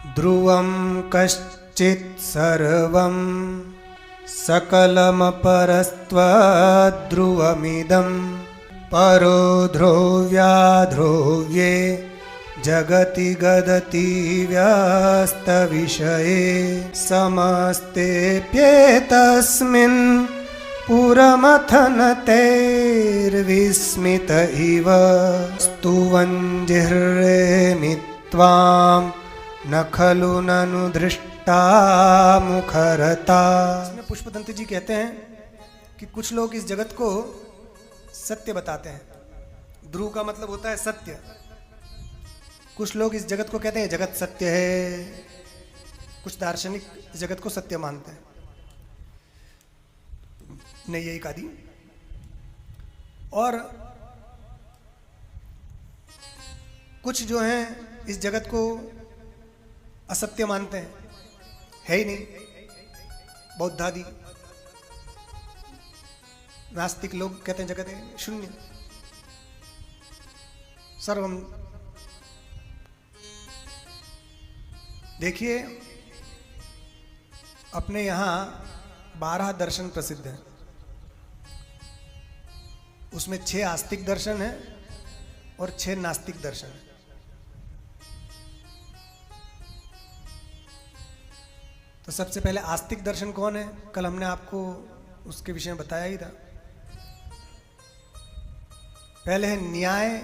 ध्रुवं कश्चित् सर्वं सकलमपरस्त्वद्ध्रुवमिदं परो ध्रुव्याध्रुव्ये जगति गदति व्यस्तविषये समस्तेऽप्येतस्मिन् पुरमथनतैर्विस्मित इव स्तुवञ्जिह्रेमित्वां न खलु ननु दृष्टा मुखरता। इसमें पुष्पदंत जी कहते हैं कि कुछ लोग इस जगत को सत्य बताते हैं। ध्रुव का मतलब होता है सत्य। कुछ लोग इस जगत को कहते हैं जगत सत्य है। कुछ दार्शनिक इस जगत को सत्य मानते हैं, नैयायिक आदि। और कुछ जो हैं इस जगत को असत्य मानते हैं, है ही नहीं। बौद्ध आदि नास्तिक लोग कहते हैं जगत है शून्य, सर्वम। देखिए, अपने यहाँ 12 दर्शन प्रसिद्ध हैं। उसमें 6 आस्तिक दर्शन हैं और 6 नास्तिक दर्शन हैं। तो सबसे पहले आस्तिक दर्शन कौन है? कल हमने आपको उसके विषय में बताया ही था। पहले है न्याय,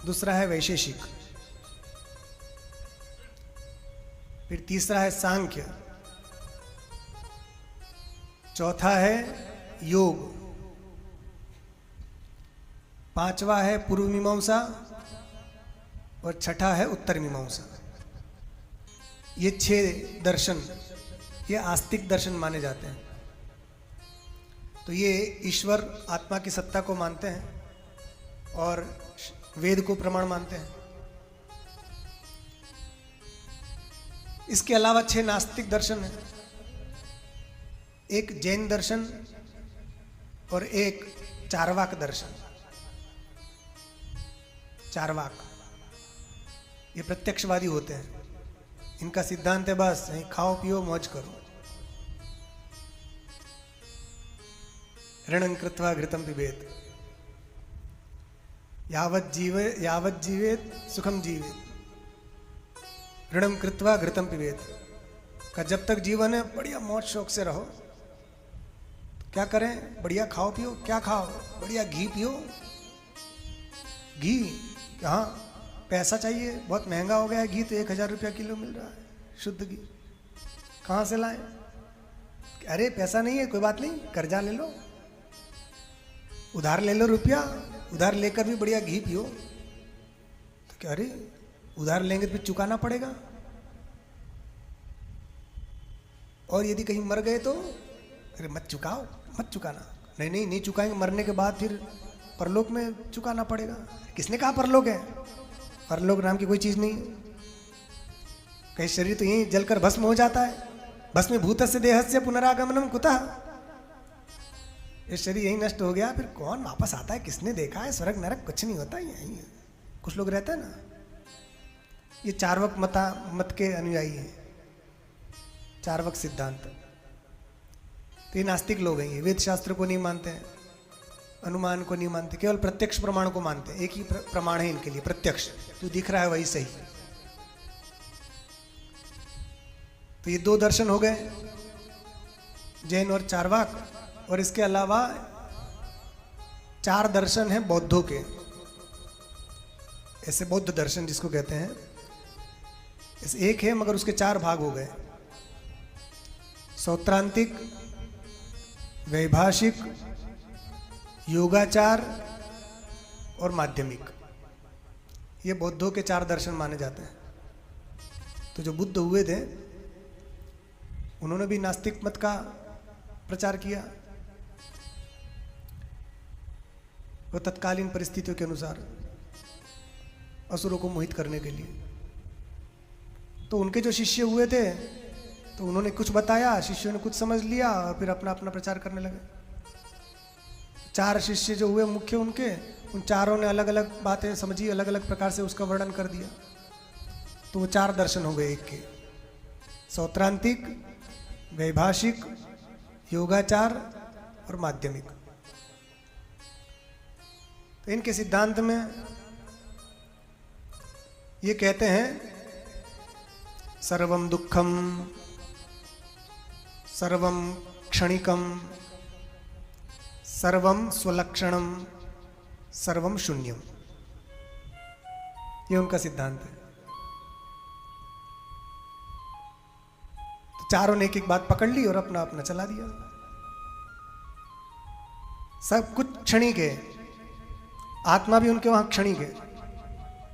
दूसरा है वैशेषिक, फिर तीसरा है सांख्य, चौथा है योग, पांचवा है पूर्व मीमांसा और छठा है उत्तर मीमांसा। ये 6 दर्शन ये आस्तिक दर्शन माने जाते हैं। तो ये ईश्वर आत्मा की सत्ता को मानते हैं और वेद को प्रमाण मानते हैं। इसके अलावा 6 नास्तिक दर्शन हैं। एक जैन दर्शन और एक चार्वाक दर्शन। चार्वाक ये प्रत्यक्षवादी होते हैं। इनका सिद्धांत है बस खाओ पियो मौज करो। ऋणं कृत्वा घृतं पिबेत, यावत् जीवेत सुखम जीवेत, ऋणं कृत्वा घृतं पिबेत। का जब तक जीवन है बढ़िया मौज शौक से रहो। क्या करें? बढ़िया खाओ पियो। क्या खाओ? बढ़िया घी पियो। घी हाँ, पैसा चाहिए, बहुत महंगा हो गया है घी, तो 1000 रुपया किलो मिल रहा है शुद्ध घी। कहाँ से लाएं? अरे पैसा नहीं है, कोई बात नहीं, कर्जा ले लो, उधार ले लो रुपया, उधार लेकर भी बढ़िया घी पियो। तो क्या, अरे उधार लेंगे तो फिर चुकाना पड़ेगा, और यदि कहीं मर गए तो अरे मत चुकाओ, मत चुकाना। नहीं नहीं नहीं चुकाएंगे, मरने के बाद फिर परलोक में चुकाना पड़ेगा। किसने कहा परलोक है? परलोक नाम की कोई चीज नहीं। कहीं शरीर तो यहीं जलकर भस्म हो जाता है। भस्म भूतस्य देहस्य पुनरागमनम कुतः। ये शरीर यहीं नष्ट हो गया, फिर कौन वापस आता है? किसने देखा है? स्वर्ग नरक कुछ नहीं होता, यहीं है। कुछ लोग रहते हैं ना, ये चार्वक मत के अनुयायी हैं, चार्वक सिद्धांत। तो ये नास्तिक लोग हैं। ये वेद शास्त्र को नहीं मानते हैं, अनुमान को नहीं मानते, केवल प्रत्यक्ष प्रमाण को मानते हैं। एक ही प्रमाण है इनके लिए, प्रत्यक्ष, जो दिख रहा है वही सही। तो ये 2 दर्शन हो गए, जैन और चार्वाक। और इसके अलावा 4 दर्शन हैं बौद्धों के। ऐसे बौद्ध दर्शन जिसको कहते हैं, ऐसे एक है मगर उसके 4 भाग हो गए। सौत्रांतिक, वैभाषिक, योगाचार और माध्यमिक। ये बौद्धों के 4 दर्शन माने जाते हैं। तो जो बुद्ध हुए थे उन्होंने भी नास्तिक मत का प्रचार किया। वो तत्कालीन परिस्थितियों के अनुसार असुरों को मोहित करने के लिए। तो उनके जो शिष्य हुए थे तो उन्होंने कुछ बताया, शिष्यों ने कुछ समझ लिया और फिर अपना अपना प्रचार करने लगे। 4 शिष्य जो हुए मुख्य उनके, उन चारों ने अलग अलग बातें समझी, अलग अलग प्रकार से उसका वर्णन कर दिया। तो वो 4 दर्शन हो गए एक के, सौत्रांतिक, वैभाषिक, योगाचार और माध्यमिक। तो इनके सिद्धांत में ये कहते हैं सर्वम दुखम, सर्वम क्षणिकम, सर्वम स्वलक्षणम, सर्वम शून्यम। ये उनका सिद्धांत है। तो चारों ने एक एक बात पकड़ ली और अपना अपना चला दिया। सब कुछ क्षणिक है, आत्मा भी उनके वहां क्षणिक है।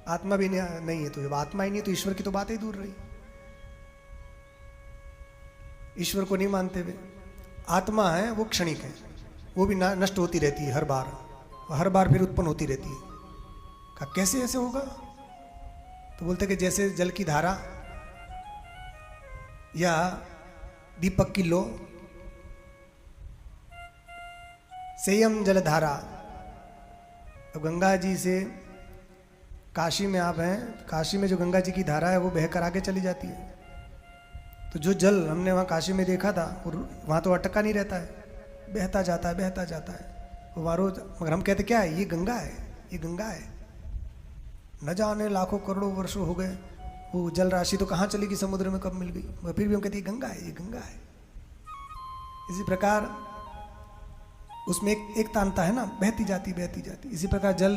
आत्मा भी नहीं है, तो जब आत्मा ही नहीं है तो ईश्वर की तो बात ही दूर रही। ईश्वर को नहीं मानते वे। आत्मा है वो क्षणिक है, वो भी नष्ट होती रहती है हर बार फिर उत्पन्न होती रहती है। कहा कैसे ऐसे होगा? तो बोलते कि जैसे जल की धारा या दीपक की लो, संयम जलधारा। तो गंगा जी से काशी में आप हैं, काशी में जो गंगा जी की धारा है वो बहकर आगे चली जाती है। तो जो जल हमने वहाँ काशी में देखा था वहाँ तो अटका नहीं रहता है, बहता जाता है बहता जाता है वहाँ रोज। मगर हम कहते क्या है, ये गंगा है, ये गंगा है। न जाने लाखों करोड़ों वर्षों हो गए, वो जल राशि तो कहाँ चली गई, समुद्र में कब मिल गई, मगर फिर भी हम कहते ये गंगा है, ये गंगा है। इसी प्रकार उसमें एक तानता है ना, बहती जाती बहती जाती। इसी प्रकार जल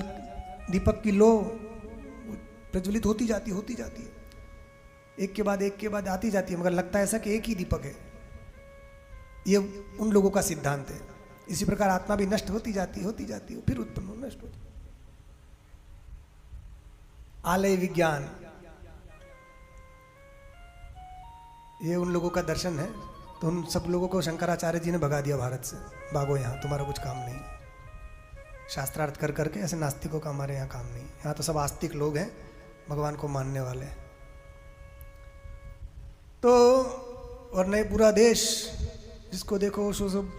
दीपक की लो प्रज्वलित होती जाती है, एक के बाद आती जाती है, मगर लगता है ऐसा कि एक ही दीपक है। ये उन लोगों का सिद्धांत है। इसी प्रकार आत्मा भी नष्ट होती जाती फिर उत्पन्न हो, नष्ट होती। आलय विज्ञान, ये उन लोगों का दर्शन है। तो उन सब लोगों को शंकराचार्य जी ने भगा दिया भारत से, भागो यहाँ, तुम्हारा कुछ काम नहीं। शास्त्रार्थ कर करके ऐसे नास्तिकों का हमारे यहाँ काम नहीं। यहाँ तो सब आस्तिक लोग हैं, भगवान को मानने वाले। तो और नहीं, पूरा देश जिसको देखो सो सब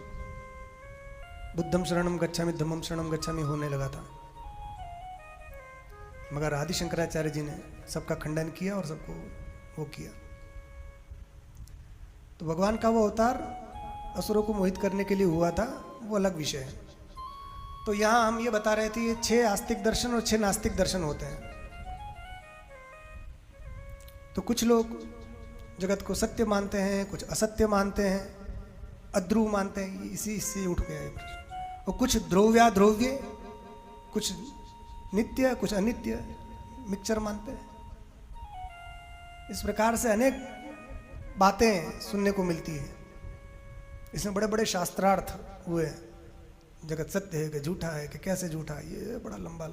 बुद्धम शरणम गच्छामि धम्मम शरणम गच्छामि होने लगा था। मगर आदि शंकराचार्य जी ने सबका खंडन किया और सबको वो किया। तो भगवान का वो अवतार असुरों को मोहित करने के लिए हुआ था, वो अलग विषय है। तो यहाँ हम ये बता रहे थे, ये 6 आस्तिक दर्शन और 6 नास्तिक दर्शन होते हैं। तो कुछ लोग जगत को सत्य मानते हैं, कुछ असत्य मानते हैं, अध्रुव मानते हैं। इसी से उठ गया है प्रश्न। और कुछ ध्रुव्य, कुछ नित्य, कुछ अनित्य मिक्सचर मानते हैं। इस प्रकार से अनेक बातें सुनने को मिलती है। इसमें बड़े बड़े शास्त्रार्थ हुए। जगत सत्य है कि झूठा है, कि कैसे झूठा है, ये बड़ा लंबा।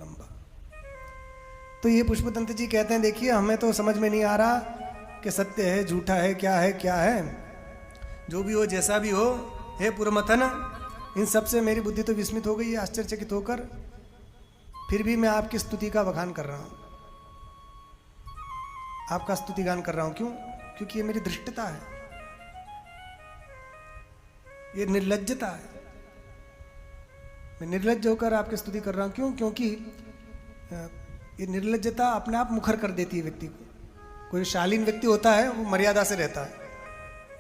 तो ये पुष्पदंत जी कहते हैं, देखिए हमें तो समझ में नहीं आ रहा कि सत्य है, झूठा है, क्या है। जो भी हो, जैसा भी हो, हे पुरमथन, इन सब से मेरी बुद्धि तो विस्मित हो गई है, आश्चर्यचकित होकर। फिर भी मैं आपकी स्तुति का बखान कर रहा हूँ, आपका स्तुतिगान कर रहा हूँ। क्यों? क्योंकि ये मेरी दृष्टता है, ये निर्लज्जता है। मैं निर्लज्ज होकर आपकी स्तुति कर रहा हूँ। क्यों? क्योंकि ये निर्लज्जता अपने आप मुखर कर देती है व्यक्ति को। कोई शालीन व्यक्ति होता है वो मर्यादा से रहता है,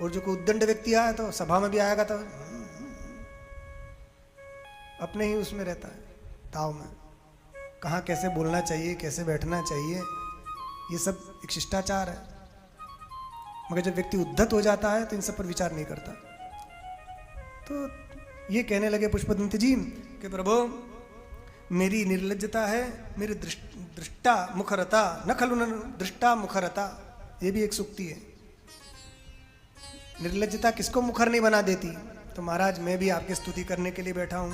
और जो कोई उद्दंड व्यक्ति आया तो सभा में भी आएगा तो अपने ही उसमें रहता है, ताव में। कहाँ कैसे बोलना चाहिए, कैसे बैठना चाहिए, ये सब एक शिष्टाचार है। मगर जब व्यक्ति उद्धत हो जाता है तो इन सब पर विचार नहीं करता। तो ये कहने लगे पुष्पदंत जी कि प्रभु, मेरी निर्लज्जता है, मेरी दृष्टा मुखरता, न खलु दृष्टा मुखरता। ये भी एक सूक्ति है। निर्लज्जता किसको मुखर नहीं बना देती? तो महाराज, मैं भी आपकी स्तुति करने के लिए बैठा हूँ।